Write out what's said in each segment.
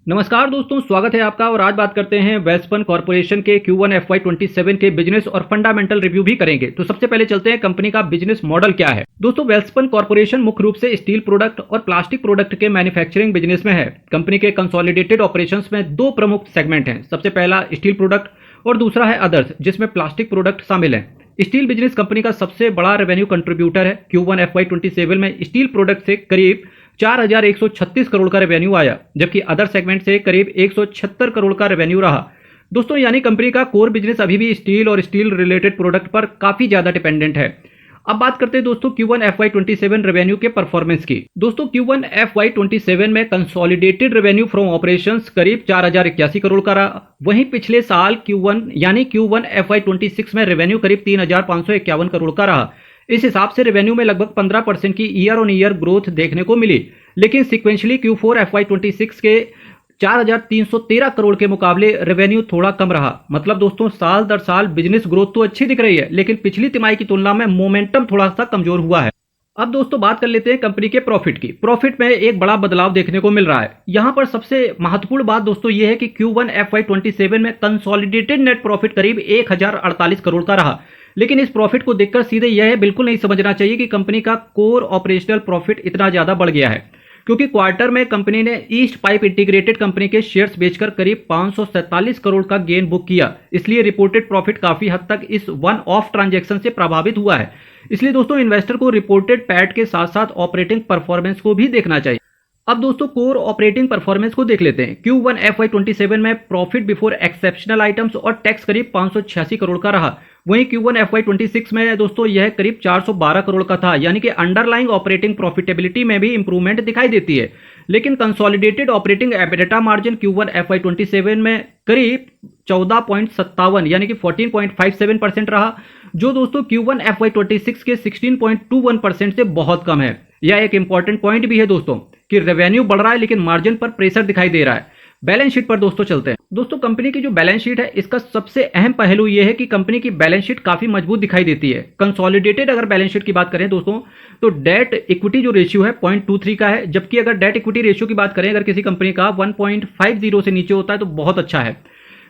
नमस्कार दोस्तों, स्वागत है आपका। और आज बात करते हैं वेलस्पन कॉर्पोरेशन के Q1 FY27 के बिजनेस और फंडामेंटल रिव्यू भी करेंगे। तो सबसे पहले चलते हैं कंपनी का बिजनेस मॉडल क्या है। दोस्तों, वेलस्पन कॉर्पोरेशन मुख्य रूप से स्टील प्रोडक्ट और प्लास्टिक प्रोडक्ट के मैन्युफैक्चरिंग बिजनेस में है। कंपनी के कंसोलिडेटेड ऑपरेशंस में दो प्रमुख सेगमेंट हैं। सबसे पहला स्टील प्रोडक्ट और दूसरा है अदर्स, जिसमें प्लास्टिक प्रोडक्ट शामिल हैं। स्टील बिजनेस कंपनी का सबसे बड़ा रेवेन्यू कंट्रीब्यूटर है। Q1 FY27 में स्टील प्रोडक्ट से करीब 4136 करोड़ का रेवेन्यू आया, जबकि अदर सेगमेंट से करीब 176 करोड़ का रेवेन्यू रहा। दोस्तों, यानी कंपनी का कोर बिजनेस अभी भी स्टील और स्टील रिलेटेड प्रोडक्ट पर काफी ज्यादा डिपेंडेंट है। अब बात करते हैं दोस्तों Q1 FY27 रेवेन्यू के परफॉर्मेंस की। दोस्तों, Q1 FY27 में कंसोलिडेटेड रेवेन्यू फ्रॉम ऑपरेशंस करीब 4081 करोड़ का रहा। वहीं पिछले साल Q1 FY26 में रेवेन्यू करीब 3551 करोड़ का रहा। इस हिसाब से रेवेन्यू में लगभग 15% की ईयर ऑन ईयर ग्रोथ देखने को मिली। लेकिन सिक्वेंशली Q4 FY26 के 4313 करोड़ के मुकाबले रेवेन्यू थोड़ा कम रहा। मतलब दोस्तों, साल दर साल बिजनेस ग्रोथ तो अच्छी दिख रही है, लेकिन पिछली तिमाही की तुलना में मोमेंटम थोड़ा सा कमजोर हुआ है। अब दोस्तों, बात कर लेते हैं कंपनी के प्रॉफिट की। प्रॉफिट में एक बड़ा बदलाव देखने को मिल रहा है। यहां पर सबसे महत्वपूर्ण बात दोस्तों यह है कि Q1 FY27 में कंसोलिडेटेड नेट प्रॉफिट करीब 1048 करोड़ का रहा। लेकिन इस प्रॉफिट को देखकर सीधे यह बिल्कुल नहीं समझना चाहिए कि कंपनी का कोर ऑपरेशनल प्रॉफिट इतना ज्यादा बढ़ गया है, क्योंकि क्वार्टर में कंपनी ने ईस्ट पाइप इंटीग्रेटेड कंपनी के शेयर्स बेचकर करीब 547 करोड़ का गेन बुक किया। इसलिए रिपोर्टेड प्रॉफिट काफी हद तक इस वन ऑफ ट्रांजैक्शन से प्रभावित हुआ है। इसलिए दोस्तों, इन्वेस्टर को रिपोर्टेड पैट के साथ साथ ऑपरेटिंग परफॉर्मेंस को भी देखना चाहिए। अब दोस्तों, कोर ऑपरेटिंग परफॉर्मेंस को देख लेते हैं। Q1 FY27 में प्रॉफिट बिफोर एक्सेप्शनल आइटम्स और टैक्स करीब 586 करोड़ का रहा। वहीं Q1 FY26 में दोस्तों यह करीब 412 करोड़ का था, यानी कि अंडरलाइंग ऑपरेटिंग प्रॉफिटेबिलिटी में भी इंप्रूवमेंट दिखाई देती है। लेकिन consolidated operating EBITDA margin Q1 FY27 में करीब 14.57 यानी कि 14.57% रहा, जो दोस्तों Q1 FY26 के 16.21% से बहुत कम है। यह एक इंपॉर्टेंट पॉइंट भी है दोस्तों कि रेवेन्यू बढ़ रहा है लेकिन मार्जिन पर प्रेशर दिखाई दे रहा है। बैलेंस शीट पर दोस्तों चलते हैं। दोस्तों, कंपनी की जो बैलेंस शीट है, इसका सबसे अहम पहलू यह है कि कंपनी की बैलेंस शीट काफी मजबूत दिखाई देती है। कंसोलिडेटेड अगर बैलेंस शीट की बात करें दोस्तों, तो डेट इक्विटी जो रेशियो है 0.23 का है, जबकि अगर डेट इक्विटी रेशियो की बात करें, अगर किसी कंपनी का 1.50 से नीचे होता है तो बहुत अच्छा है।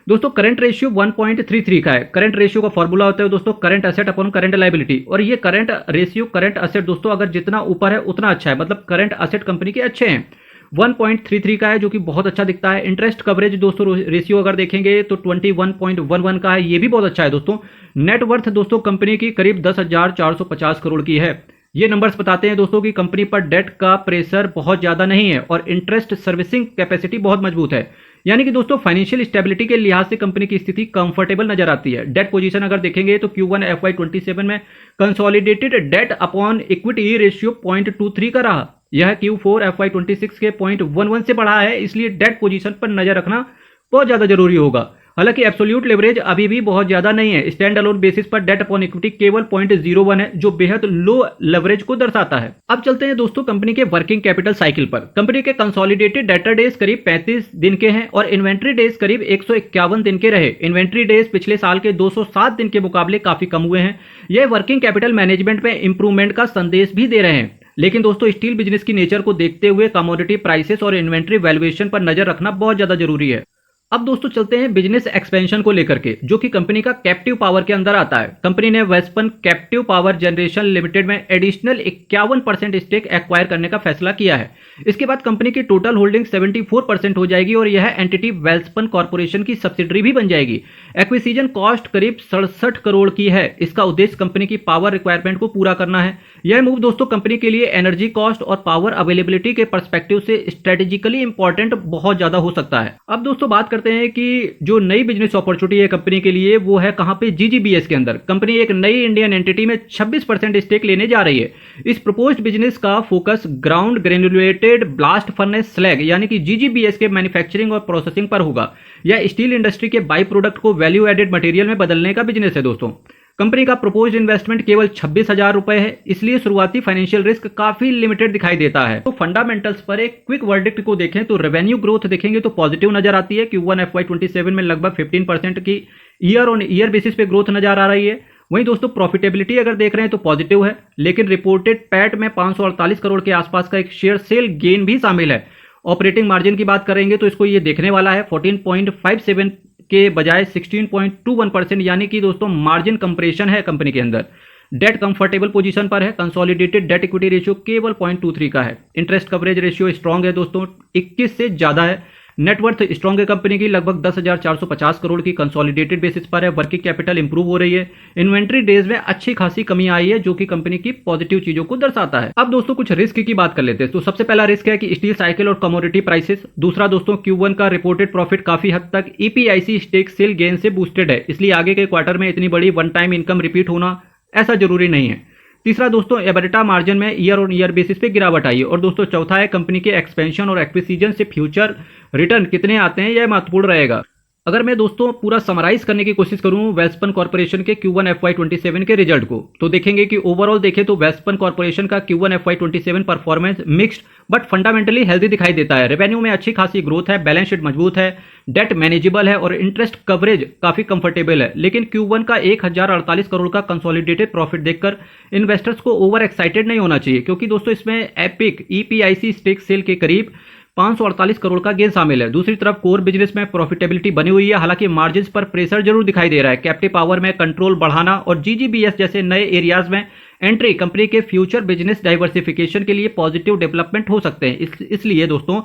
दोस्तों, करंट रेशियो 1.33 का है। करंट रेशियो का फॉर्मूला होता है दोस्तों current asset upon current liability, और ये करंट रेशियो करंट एसेट दोस्तों अगर जितना ऊपर है उतना अच्छा है। मतलब करंट एसेट कंपनी के अच्छे हैं। 1.33 का है, जो कि बहुत अच्छा दिखता है। इंटरेस्ट कवरेज दोस्तों रेशियो अगर देखेंगे तो 21.11 का है, ये भी बहुत अच्छा है दोस्तों। नेट वर्थ दोस्तों कंपनी की करीब 10,450 करोड़ की है। ये नंबर्स बताते हैं दोस्तों कि कंपनी पर डेट का प्रेशर बहुत ज्यादा नहीं है और इंटरेस्ट सर्विसिंग कैपेसिटी बहुत मजबूत है। यानी कि दोस्तों, फाइनेंशियल स्टेबिलिटी के लिहाज से कंपनी की स्थिति कंफर्टेबल नजर आती है। डेट पोजीशन अगर देखेंगे तो Q1 FY27 में consolidated debt upon equity ratio 0.23 का रहा। यह Q4 FY26 के 0.11 से बढ़ा है, इसलिए डेट पोजीशन पर नजर रखना बहुत ज्यादा जरूरी होगा। हालांकि एब्सोल्यूट लेवरेज अभी भी बहुत ज्यादा नहीं है। स्टैंड अलोन बेसिस पर डेट अपॉन इक्विटी केवल 0.01 है, जो बेहद लो लेवरेज को दर्शाता है। अब चलते हैं दोस्तों कंपनी के वर्किंग कैपिटल साइकिल पर। कंपनी के कंसोलिडेटेड डेटर डेज करीब 35 दिन के हैं और इन्वेंट्री डेज करीब 151 दिन के रहे। इन्वेंट्री डेज पिछले साल के 207 दिन के मुकाबले काफी कम हुए हैं। यह वर्किंग कैपिटल मैनेजमेंट में इंप्रूवमेंट का संदेश भी दे रहे हैं। लेकिन दोस्तों, स्टील बिजनेस की नेचर को देखते हुए कमोडिटी प्राइसेस और इन्वेंट्री वैल्यूएशन पर नजर रखना बहुत ज्यादा जरूरी है। अब दोस्तों चलते हैं बिजनेस एक्सपेंशन को लेकर के, जो कि कंपनी का कैप्टिव पावर के अंदर आता है। कंपनी ने वेस्पन कैप्टिव पावर जनरेशन लिमिटेड में एडिशनल 51% स्टेक एक्वायर करने का फैसला किया है। इसके बाद कंपनी की टोटल होल्डिंग 74% हो जाएगी और यह एंटिटी वेल्सपन कॉर्पोरेशन की सब्सिडरी भी बन जाएगी। एक्विजिशन कॉस्ट करीब 67 करोड़ की है। इसका उद्देश्य कंपनी की पावर रिक्वायरमेंट को पूरा करना है। यह मूव दोस्तों कंपनी के लिए एनर्जी कॉस्ट और पावर अवेलेबिलिटी के पर्सपेक्टिव से स्ट्रेटेजिकली इंपॉर्टेंट बहुत ज्यादा हो सकता है। अब दोस्तों बात करते हैं कि जो नई बिजनेस अपॉर्चुनिटी है कंपनी के लिए, वो है कहां पे, GGBS के अंदर। कंपनी एक नई इंडियन एंटिटी में 26% स्टेक लेने जा रही है। इस प्रपोज्ड बिजनेस का focus ground granulated blast furnace slag यानी कि GGBS के मैन्युफैक्चरिंग और प्रोसेसिंग पर होगा। यह स्टील इंडस्ट्री के बाई प्रोडक्ट को वैल्यू एडेड मटेरियल में बदलने का बिजनेस है दोस्तों। कंपनी का प्रपोज्ड इन्वेस्टमेंट केवल 26,000 रुपए है, इसलिए शुरुआती फाइनेंशियल रिस्क काफी लिमिटेड दिखाई देता है। तो फंडामेंटल्स पर एक क्विक वर्डिक्ट को देखें तो रेवेन्यू ग्रोथ देखेंगे तो पॉजिटिव नजर आती है। Q1 FY27 में लगभग 15% की ईयर ऑन ईयर बेसिस पे ग्रोथ नजर आ रही है। वहीं दोस्तों प्रॉफिटेबिलिटी अगर देख रहे हैं तो पॉजिटिव है, लेकिन रिपोर्टेड पैट में 548 करोड़ के आसपास का एक शेयर सेल गेन भी शामिल है। ऑपरेटिंग मार्जिन की बात करेंगे तो इसको ये देखने वाला है 14.57 के बजाय 16.21%, यानी कि दोस्तों मार्जिन कंप्रेशन है कंपनी के अंदर। डेट कंफर्टेबल पोजीशन पर है, कंसोलिडेटेड डेट इक्विटी रेशियो केवल 0.23 का है। इंटरेस्ट कवरेज रेशियो स्ट्रांग है दोस्तों, 21 से ज़्यादा है। नेटवर्थ स्ट्रांग है कंपनी की, लगभग 10,450 करोड़ की कंसोलिडेटेड बेसिस पर है। वर्किंग कैपिटल इंप्रूव हो रही है। इन्वेंट्री डेज में अच्छी खासी कमी आई है, जो कि कंपनी की पॉजिटिव चीजों को दर्शाता है। अब दोस्तों कुछ रिस्क की बात कर लेते हैं। तो सबसे पहला रिस्क है कि स्टील साइकिल और कमोडिटी प्राइसेस। दूसरा दोस्तों Q1 का रिपोर्टेड प्रॉफिट काफी हद तक EPIC स्टेक सेल गेन से बूस्टेड है, इसलिए आगे के क्वार्टर में इतनी बड़ी वन टाइम इनकम रिपीट होना ऐसा जरूरी नहीं है। तीसरा दोस्तों एबिटा मार्जिन में ईयर ऑन ईयर बेसिस पे गिरावट आई है। और दोस्तों चौथा है कंपनी के एक्सपेंशन और एक्विजिशन से फ्यूचर रिटर्न कितने आते हैं, यह महत्वपूर्ण रहेगा। अगर मैं दोस्तों पूरा समराइज करने की कोशिश करूं वेलस्पन कॉर्पोरेशन के Q1 FY27 के रिजल्ट को, तो देखेंगे कि ओवरऑल देखें तो वेलस्पन कॉर्पोरेशन का Q1 FY27 performance mixed but fundamentally healthy दिखाई देता है। रेवेन्यू में अच्छी खासी ग्रोथ है, बैलेंस शीट मजबूत है, डेट मैनेजेबल है और इंटरेस्ट कवरेज काफी कंफर्टेबल है। लेकिन Q1 का 1048 करोड़ का कंसोलिडेटेड प्रॉफिट देखकर इन्वेस्टर्स को ओवर एक्साइटेड नहीं होना चाहिए, क्योंकि दोस्तों इसमें एपिक EPIC स्टेक सेल के करीब 548 करोड़ का गेन शामिल है। दूसरी तरफ कोर बिजनेस में प्रॉफिटेबिलिटी बनी हुई है, हालांकि मार्जिन्स पर प्रेशर जरूर दिखाई दे रहा है। कैप्टिव पावर में कंट्रोल बढ़ाना और GGBS जैसे नए एरियाज में एंट्री कंपनी के फ्यूचर बिजनेस डाइवर्सिफिकेशन के लिए पॉजिटिव डेवलपमेंट हो सकते हैं। इसलिए दोस्तों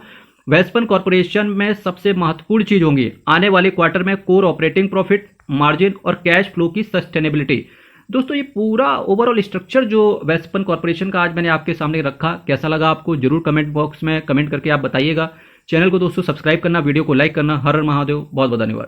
वेलस्पन कॉर्पोरेशन में सबसे महत्वपूर्ण चीज होंगी आने वाले क्वार्टर में कोर ऑपरेटिंग प्रॉफिट, मार्जिन और कैश फ्लो की सस्टेनेबिलिटी। दोस्तों ये पूरा ओवरऑल स्ट्रक्चर जो वेलस्पन कॉर्पोरेशन का आज मैंने आपके सामने रखा, कैसा लगा आपको जरूर कमेंट बॉक्स में कमेंट करके आप बताइएगा। चैनल को दोस्तों सब्सक्राइब करना, वीडियो को लाइक करना। हर हर महादेव, बहुत बहुत धन्यवाद।